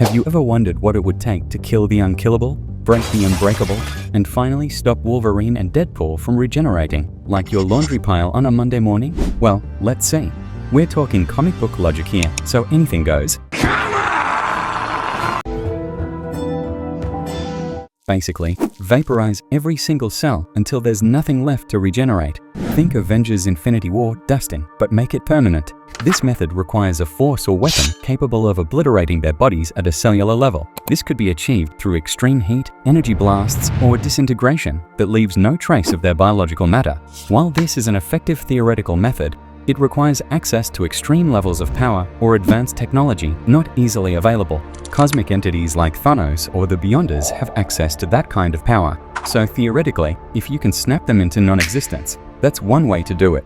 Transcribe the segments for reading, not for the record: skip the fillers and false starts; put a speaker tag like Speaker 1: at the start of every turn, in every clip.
Speaker 1: Have you ever wondered what it would take to kill the unkillable, break the unbreakable, and finally stop Wolverine and Deadpool from regenerating, like your laundry pile on a Monday morning? Well, let's see. We're talking comic book logic here, so anything goes. Basically, vaporize every single cell until there's nothing left to regenerate. Think Avengers Infinity War dusting, but make it permanent. This method requires a force or weapon capable of obliterating their bodies at a cellular level. This could be achieved through extreme heat, energy blasts, or disintegration that leaves no trace of their biological matter. While this is an effective theoretical method, it requires access to extreme levels of power or advanced technology not easily available. Cosmic entities like Thanos or the Beyonders have access to that kind of power. So theoretically, if you can snap them into non-existence, that's one way to do it.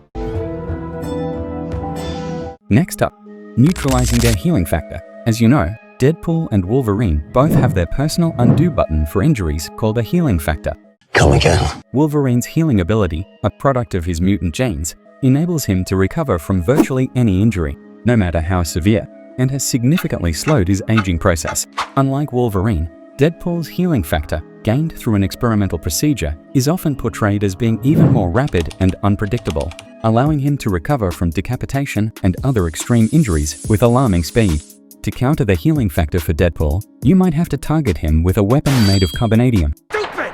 Speaker 1: Next up, neutralizing their healing factor. As you know, Deadpool and Wolverine both have their personal undo button for injuries called a healing factor.
Speaker 2: Come again.
Speaker 1: Wolverine's healing ability, a product of his mutant genes, enables him to recover from virtually any injury, no matter how severe, and has significantly slowed his aging process. Unlike Wolverine, Deadpool's healing factor, gained through an experimental procedure, is often portrayed as being even more rapid and unpredictable, allowing him to recover from decapitation and other extreme injuries with alarming speed. To counter the healing factor for Deadpool, you might have to target him with a weapon made of carbonadium.
Speaker 2: Stupid!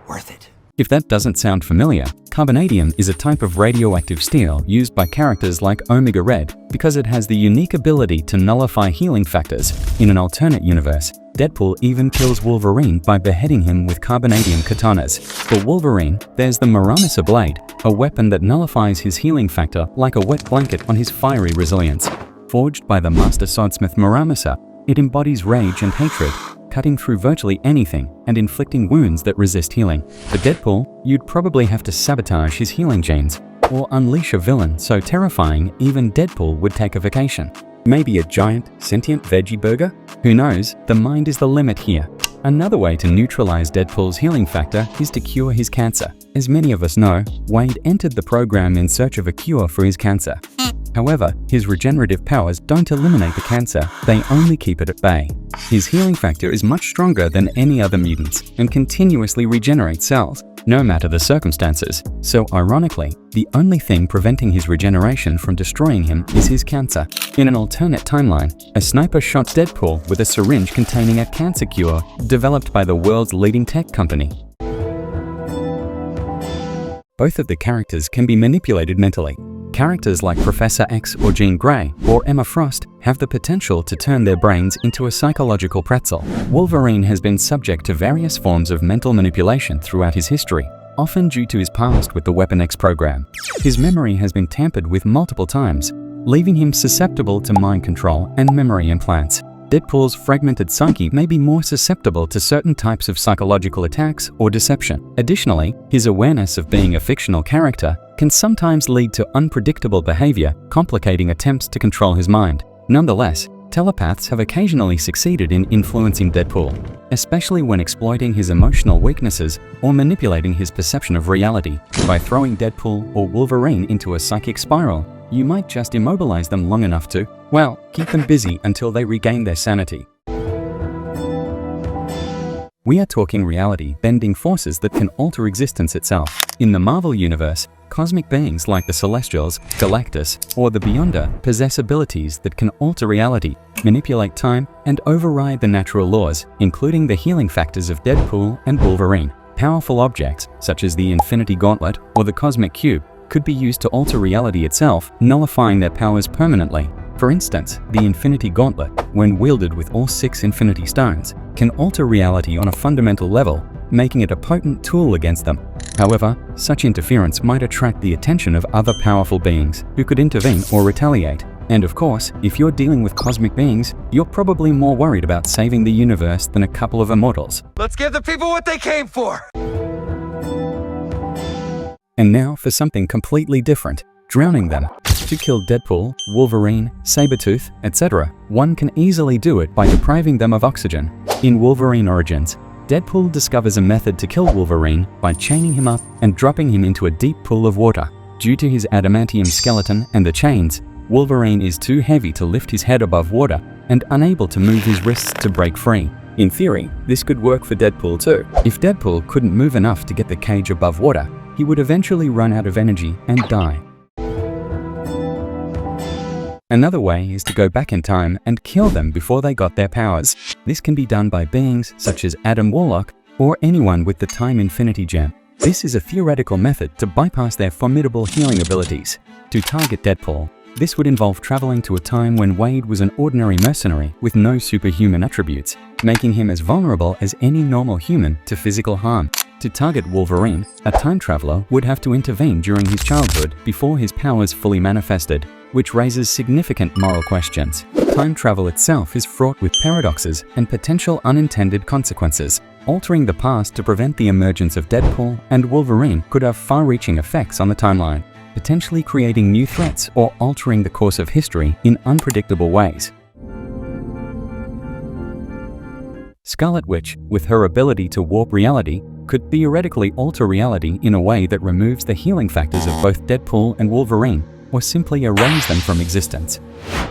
Speaker 2: Worth it.
Speaker 1: If that doesn't sound familiar, carbonadium is a type of radioactive steel used by characters like Omega Red because it has the unique ability to nullify healing factors. In an alternate universe, Deadpool even kills Wolverine by beheading him with carbonadium katanas. For Wolverine, there's the Muramasa blade, a weapon that nullifies his healing factor like a wet blanket on his fiery resilience. Forged by the master swordsmith Muramasa, it embodies rage and hatred, cutting through virtually anything and inflicting wounds that resist healing. For Deadpool, you'd probably have to sabotage his healing genes, or unleash a villain so terrifying even Deadpool would take a vacation. Maybe a giant, sentient veggie burger? Who knows, the mind is the limit here. Another way to neutralize Deadpool's healing factor is to cure his cancer. As many of us know, Wade entered the program in search of a cure for his cancer. However, his regenerative powers don't eliminate the cancer, they only keep it at bay. His healing factor is much stronger than any other mutant's and continuously regenerates cells, no matter the circumstances. So ironically, the only thing preventing his regeneration from destroying him is his cancer. In an alternate timeline, a sniper shot Deadpool with a syringe containing a cancer cure developed by the world's leading tech company. Both of the characters can be manipulated mentally. Characters like Professor X or Jean Grey or Emma Frost have the potential to turn their brains into a psychological pretzel. Wolverine has been subject to various forms of mental manipulation throughout his history, often due to his past with the Weapon X program. His memory has been tampered with multiple times, leaving him susceptible to mind control and memory implants. Deadpool's fragmented psyche may be more susceptible to certain types of psychological attacks or deception. Additionally, his awareness of being a fictional character can sometimes lead to unpredictable behavior, complicating attempts to control his mind. Nonetheless, telepaths have occasionally succeeded in influencing Deadpool, especially when exploiting his emotional weaknesses or manipulating his perception of reality. By throwing Deadpool or Wolverine into a psychic spiral, you might just immobilize them long enough to, well, keep them busy until they regain their sanity. We are talking reality-bending forces that can alter existence itself. In the Marvel Universe, cosmic beings like the Celestials, Galactus, or the Beyonder possess abilities that can alter reality, manipulate time, and override the natural laws, including the healing factors of Deadpool and Wolverine. Powerful objects, such as the Infinity Gauntlet or the Cosmic Cube, could be used to alter reality itself, nullifying their powers permanently. For instance, the Infinity Gauntlet, when wielded with all 6 Infinity Stones, can alter reality on a fundamental level, making it a potent tool against them. However, such interference might attract the attention of other powerful beings who could intervene or retaliate. And of course, if you're dealing with cosmic beings, you're probably more worried about saving the universe than a couple of immortals.
Speaker 2: Let's give the people what they came for!
Speaker 1: And now for something completely different, drowning them. To kill Deadpool, Wolverine, Sabretooth, etc., one can easily do it by depriving them of oxygen. In Wolverine Origins, Deadpool discovers a method to kill Wolverine by chaining him up and dropping him into a deep pool of water. Due to his adamantium skeleton and the chains, Wolverine is too heavy to lift his head above water, and unable to move his wrists to break free. In theory, this could work for Deadpool too. If Deadpool couldn't move enough to get the cage above water, he would eventually run out of energy and die. Another way is to go back in time and kill them before they got their powers. This can be done by beings such as Adam Warlock or anyone with the Time Infinity Gem. This is a theoretical method to bypass their formidable healing abilities. To target Deadpool, this would involve traveling to a time when Wade was an ordinary mercenary with no superhuman attributes, making him as vulnerable as any normal human to physical harm. To target Wolverine, a time traveler would have to intervene during his childhood before his powers fully manifested, which raises significant moral questions. Time travel itself is fraught with paradoxes and potential unintended consequences. Altering the past to prevent the emergence of Deadpool and Wolverine could have far-reaching effects on the timeline, potentially creating new threats or altering the course of history in unpredictable ways. Scarlet Witch, with her ability to warp reality, could theoretically alter reality in a way that removes the healing factors of both Deadpool and Wolverine, or simply erase them from existence.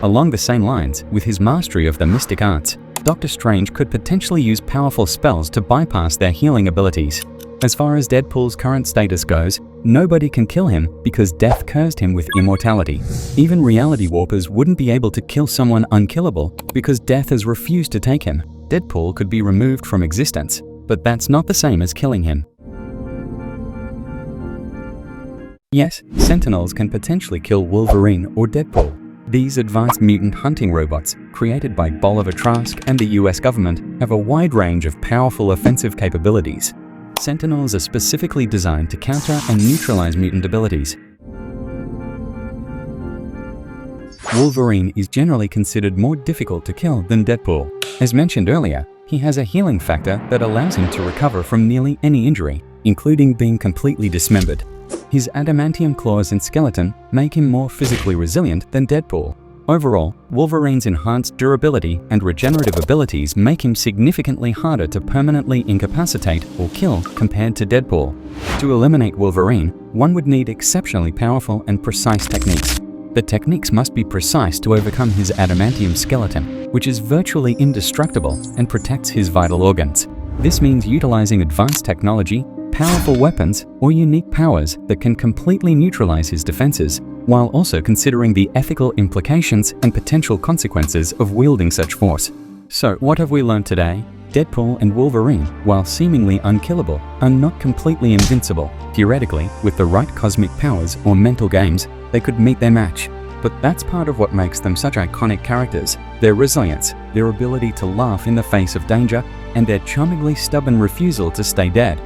Speaker 1: Along the same lines, with his mastery of the mystic arts, Doctor Strange could potentially use powerful spells to bypass their healing abilities. As far as Deadpool's current status goes, nobody can kill him because death cursed him with immortality. Even reality warpers wouldn't be able to kill someone unkillable because death has refused to take him. Deadpool could be removed from existence, but that's not the same as killing him. Yes, Sentinels can potentially kill Wolverine or Deadpool. These advanced mutant hunting robots, created by Bolivar Trask and the US government, have a wide range of powerful offensive capabilities. Sentinels are specifically designed to counter and neutralize mutant abilities. Wolverine is generally considered more difficult to kill than Deadpool. As mentioned earlier, he has a healing factor that allows him to recover from nearly any injury, including being completely dismembered. His adamantium claws and skeleton make him more physically resilient than Deadpool. Overall, Wolverine's enhanced durability and regenerative abilities make him significantly harder to permanently incapacitate or kill compared to Deadpool. To eliminate Wolverine, one would need exceptionally powerful and precise techniques. The techniques must be precise to overcome his adamantium skeleton, which is virtually indestructible and protects his vital organs. This means utilizing advanced technology, powerful weapons, or unique powers that can completely neutralize his defenses, while also considering the ethical implications and potential consequences of wielding such force. So, what have we learned today? Deadpool and Wolverine, while seemingly unkillable, are not completely invincible. Theoretically, with the right cosmic powers or mental games, they could meet their match. But that's part of what makes them such iconic characters: their resilience, their ability to laugh in the face of danger, and their charmingly stubborn refusal to stay dead.